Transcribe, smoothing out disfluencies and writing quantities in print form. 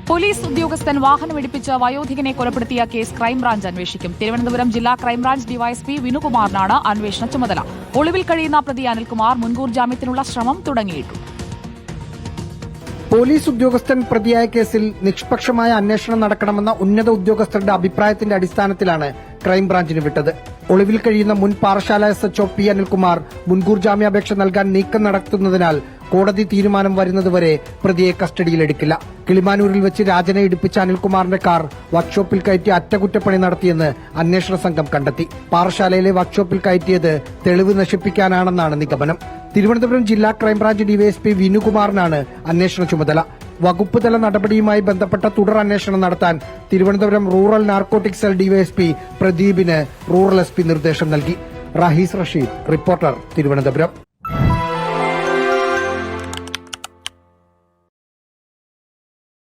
Police ഉദ്യോഗസ്ഥൻ വാഹനമിടിപ്പിച്ച് വയോധികനെ കൊലപ്പെടുത്തിയ case crime branch അന്വേഷിക്കും. തിരുവനന്തപുരം ജില്ലാ ക്രൈംബ്രാഞ്ച് ഡിവൈഎസ്പി വിനുകുമാറിനാണ് അന്വേഷണ ചുമതല. ഒളിവിൽ കഴിയുന്ന പ്രതി അനിൽകുമാർ മുൻകൂർ ജാമ്യത്തിനുള്ള ശ്രമം തുടങ്ങിയിട്ടുണ്ട്. പോലീസ് ഉദ്യോഗസ്ഥൻ പ്രതിയായ കേസിൽ നിഷ്പക്ഷമായ അന്വേഷണം നടക്കണമെന്ന ഉന്നത ഉദ്യോഗസ്ഥരുടെ അഭിപ്രായത്തിന്റെ അടിസ്ഥാനത്തിലാണ് ക്രൈംബ്രാഞ്ചിന് വിട്ടത്. ഒളിവിൽ കഴിയുന്ന മുൻ പാറശാല SHO പി അനിൽകുമാർ മുൻകൂർ ജാമ്യാപേക്ഷ നൽകാൻ നീക്കം നടത്തുന്നതിനാൽ കോടതി തീരുമാനം വരുന്നതുവരെ പ്രതിയെ കസ്റ്റഡിയിലെടുക്കില്ല. കിളിമാനൂരിൽ വെച്ച് രാജനെ ഇടിപ്പിച്ച അനിൽകുമാറിന്റെ കാർ വർക്ക്ഷോപ്പിൽ കയറ്റി അറ്റകുറ്റപ്പണി നടത്തിയെന്ന് അന്വേഷണ സംഘം കണ്ടെത്തി. പാറശാലയിലെ വർക്ക്ഷോപ്പിൽ കയറ്റിയത് തെളിവ് നശിപ്പിക്കാനാണെന്നാണ് നിഗമനം. തിരുവനന്തപുരം ജില്ലാ ക്രൈംബ്രാഞ്ച് ഡിവൈഎസ്പി വിനുകുമാറിനാണ് അന്വേഷണ ചുമതല. വകുപ്പ് തല നടപടിയുമായി ബന്ധപ്പെട്ട തുടർ അന്വേഷണം നടത്താൻ Thiruvananthapuram rural narcotic cell DYSP പ്രദീപിന് റൂറൽ SP നിർദ്ദേശം നൽകി. റഹീസ് റഷീദ്, റിപ്പോർട്ടർ, തിരുവനന്തപുരം.